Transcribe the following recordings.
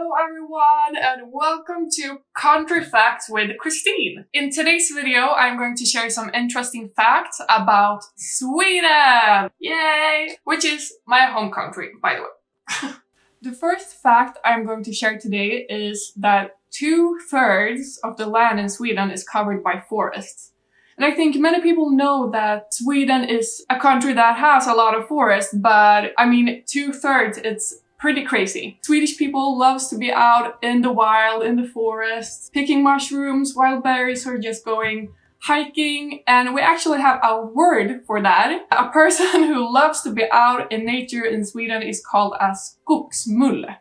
Hello everyone and welcome to Country Facts with Christine. In today's video, I'm going to share some interesting facts about Sweden! Yay! Which is my home country, by the way. The first fact I'm going to share today is that 2/3 of the land in Sweden is covered by forests. And I think many people know that Sweden is a country that has a lot of forests, but I mean 2/3, it's pretty crazy. Swedish people loves to be out in the wild, in the forest, picking mushrooms, wild berries, or just going hiking. And we actually have a word for that. A person who loves to be out in nature in Sweden is called a skogsmulle.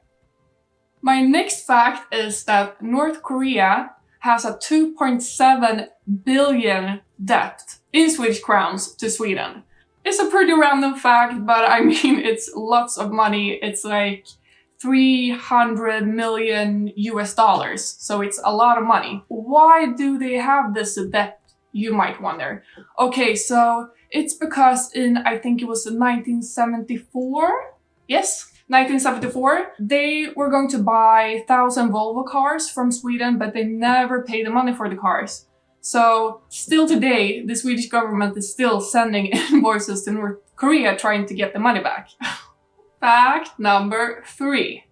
My next fact is that North Korea has a 2.7 billion debt in Swedish crowns to Sweden. It's a pretty random fact, but I mean, it's lots of money. It's like 300 million US dollars. So it's a lot of money. Why do they have this debt, you might wonder? Okay, so it's because in, I think it was 1974? Yes, 1974. They were going to buy 1,000 Volvo cars from Sweden, but they never paid the money for the cars. So still today, the Swedish government is still sending invoices to North Korea trying to get the money back. Fact number 3.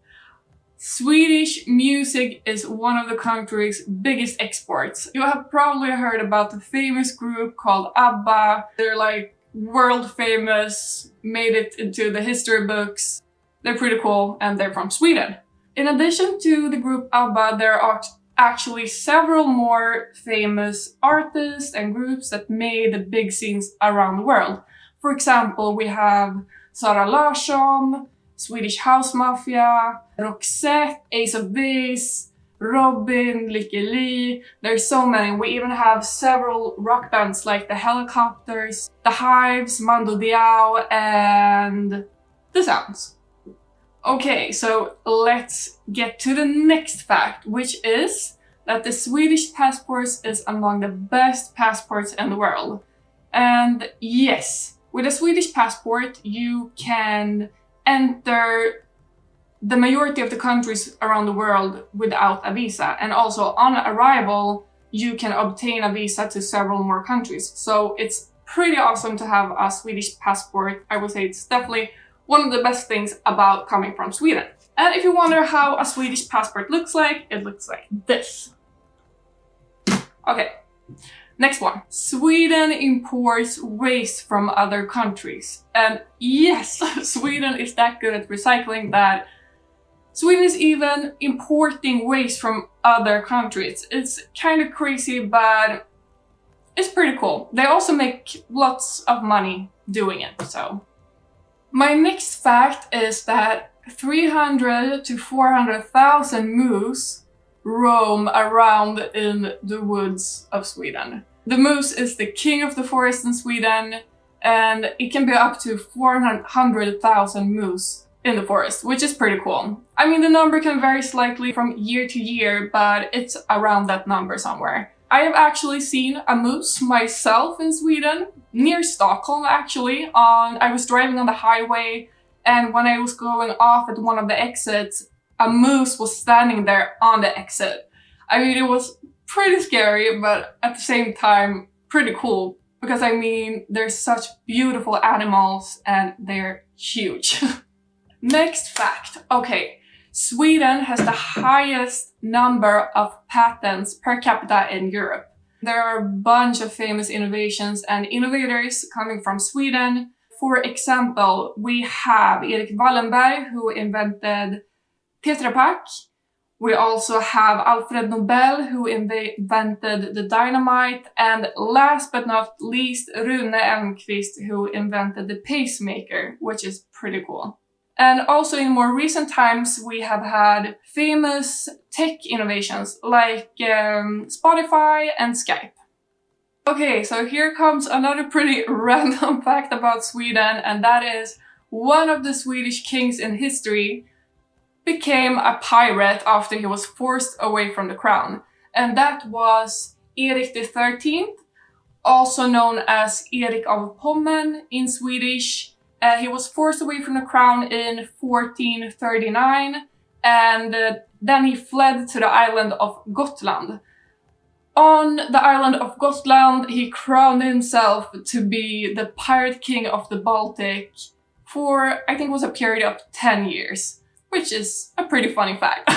Swedish music is one of the country's biggest exports. You have probably heard about the famous group called ABBA. They're like world famous, made it into the history books. They're pretty cool and they're from Sweden. In addition to the group ABBA, there are actually several more famous artists and groups that made the big scenes around the world. For example, we have Sara Larsson, Swedish House Mafia, Roxette, Ace of Base, Robin, Lykke Li. There's so many. We even have several rock bands like the Helicopters, the Hives, Mando Diao, and the Sounds. Okay, so let's get to the next fact, which is that the Swedish passport is among the best passports in the world. And yes, with a Swedish passport, you can enter the majority of the countries around the world without a visa. And also on arrival, you can obtain a visa to several more countries. So it's pretty awesome to have a Swedish passport. I would say it's definitely one of the best things about coming from Sweden. And if you wonder how a Swedish passport looks like, it looks like this. Okay, next one. Sweden imports waste from other countries. And yes, Sweden is that good at recycling that Sweden is even importing waste from other countries. It's kind of crazy, but it's pretty cool. They also make lots of money doing it, so. My next fact is that 300 to 400,000 moose roam around in the woods of Sweden. The moose is the king of the forest in Sweden, and it can be up to 400,000 moose in the forest, which is pretty cool. I mean, the number can vary slightly from year to year, but it's around that number somewhere. I have actually seen a moose myself in Sweden, near Stockholm actually. I was driving on the highway, and when I was going off at one of the exits, a moose was standing there on the exit. I mean, it was pretty scary, but at the same time, pretty cool. Because I mean, they're such beautiful animals and they're huge. Next fact. Okay. Sweden has the highest number of patents per capita in Europe. There are a bunch of famous innovations and innovators coming from Sweden. For example, we have Erik Wallenberg, who invented Tetra Pak. We also have Alfred Nobel, who invented the dynamite. And last but not least, Rune Elmqvist, who invented the pacemaker, which is pretty cool. And also in more recent times, we have had famous tech innovations like Spotify and Skype. Okay, so here comes another pretty random fact about Sweden, and that is one of the Swedish kings in history became a pirate after he was forced away from the crown. And that was Erik the 13th, also known as Erik av Pommern in Swedish. He was forced away from the crown in 1439, and Then he fled to the island of Gotland. On the island of Gotland, he crowned himself to be the pirate king of the Baltic for, I think it was a period of 10 years, which is a pretty funny fact.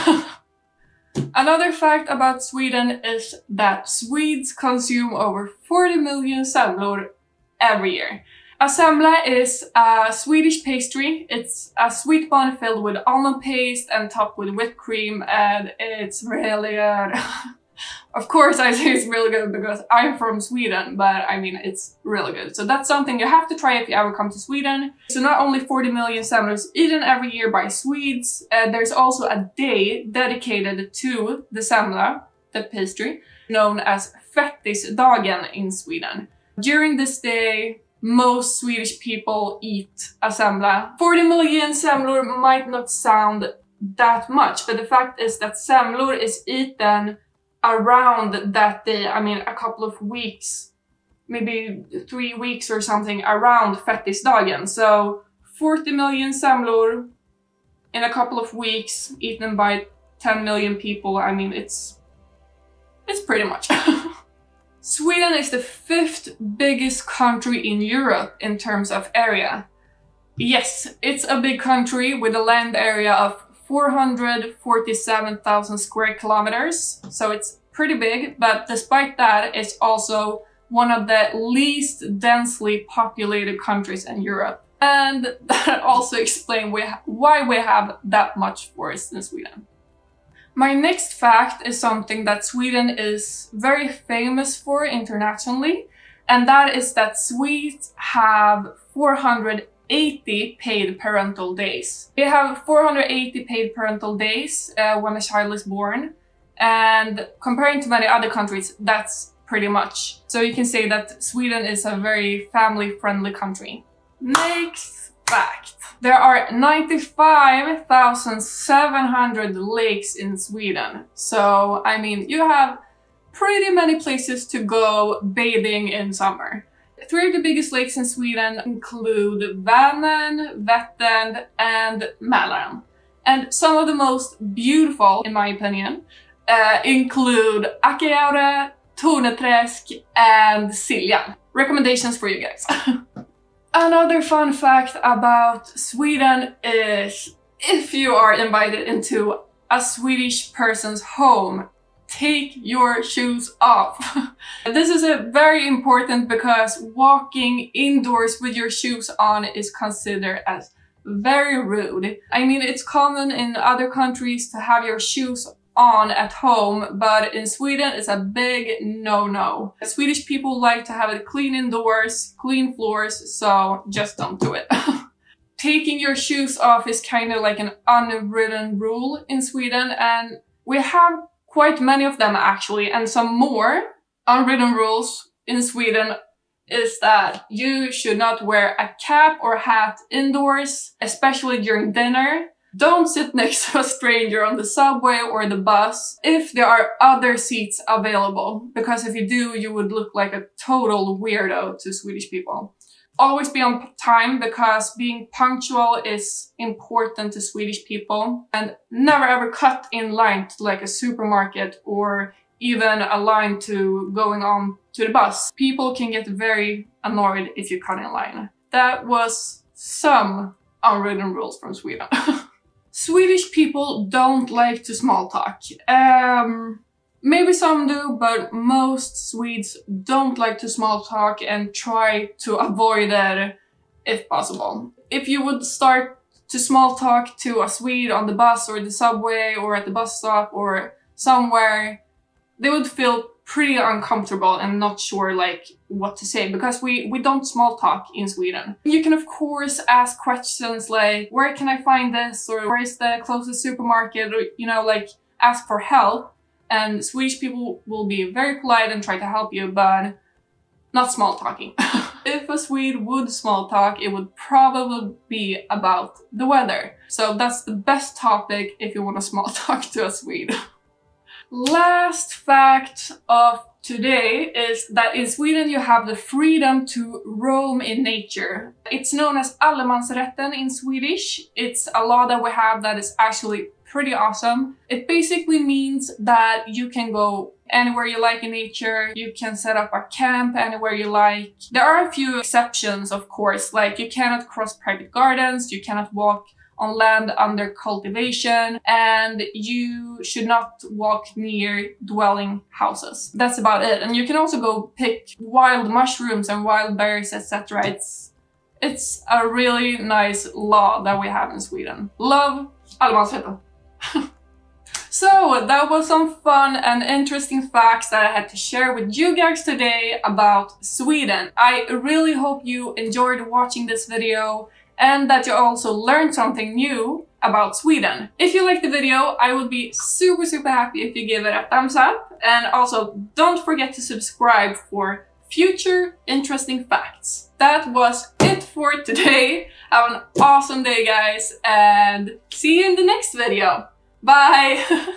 Another fact about Sweden is that Swedes consume over 40 million Samlur every year. A semla is a Swedish pastry. It's a sweet bun filled with almond paste and topped with whipped cream, and it's really good. Of course I say it's really good because I'm from Sweden, but I mean it's really good. So that's something you have to try if you ever come to Sweden. So not only 40 million semlor eaten every year by Swedes, there's also a day dedicated to the semla, the pastry, known as Fettisdagen in Sweden. During this day, most Swedish people eat a semla. 40 million semlor might not sound that much, but the fact is that semlor is eaten around that day. I mean, a couple of weeks, maybe 3 weeks or something around Fettisdagen. So 40 million semlor in a couple of weeks eaten by 10 million people. I mean, it's pretty much. Sweden is the 5th biggest country in Europe in terms of area. Yes, it's a big country with a land area of 447,000 square kilometers, so it's pretty big, but despite that, it's also one of the least densely populated countries in Europe. And that also explains why we have that much forest in Sweden. My next fact is something that Sweden is very famous for internationally, and that is that Swedes have 480 paid parental days. They have 480 paid parental days when a child is born, and comparing to many other countries, that's pretty much. So you can say that Sweden is a very family-friendly country. Next fact. There are 95,700 lakes in Sweden. So, I mean, you have pretty many places to go bathing in summer. 3 of the biggest lakes in Sweden include Vänern, Vättern, and Mälaren. And some of the most beautiful, in my opinion, include Akerjärvi, Torneträsk, and Siljan. Recommendations for you guys. Another fun fact about Sweden is if you are invited into a Swedish person's home, take your shoes off. This is very important because walking indoors with your shoes on is considered as very rude. I mean, it's common in other countries to have your shoes on at home, but in Sweden it's a big no-no. Swedish people like to have it clean indoors, clean floors, so just don't do it. Taking your shoes off is kind of like an unwritten rule in Sweden, and we have quite many of them actually, and some more unwritten rules in Sweden is that you should not wear a cap or hat indoors, especially during dinner. Don't sit next to a stranger on the subway or the bus if there are other seats available, because if you do, you would look like a total weirdo to Swedish people. Always be on time, because being punctual is important to Swedish people, and never ever cut in line to like a supermarket or even a line to going on to the bus. People can get very annoyed if you cut in line. That was some unwritten rules from Sweden. Swedish people don't like to small talk. Maybe some do, but most Swedes don't like to small talk and try to avoid it if possible. If you would start to small talk to a Swede on the bus or the subway or at the bus stop or somewhere, they would feel pretty uncomfortable and not sure like what to say, because we don't small talk in Sweden. You can of course ask questions like, where can I find this, or where is the closest supermarket, or you know, like ask for help, and Swedish people will be very polite and try to help you, but not small talking. If a Swede would small talk, it would probably be about the weather. So that's the best topic if you want to small talk to a Swede. Last fact of today is that in Sweden you have the freedom to roam in nature. It's known as Aleman in Swedish. It's a law that we have that is actually pretty awesome. It basically means that you can go anywhere you like in nature. You can set up a camp anywhere you like. There are a few exceptions, of course, like you cannot cross private gardens, you cannot walk on land under cultivation, and you should not walk near dwelling houses. That's about it. And you can also go pick wild mushrooms and wild berries, etc. It's a really nice law that we have in Sweden. Love Aleman. So that was some fun and interesting facts that I had to share with you guys today about Sweden. I really hope you enjoyed watching this video and that you also learned something new about Sweden. If you liked the video, I would be super happy if you give it a thumbs up. And also, don't forget to subscribe for future interesting facts. That was it for today. Have an awesome day, guys, and see you in the next video. Bye!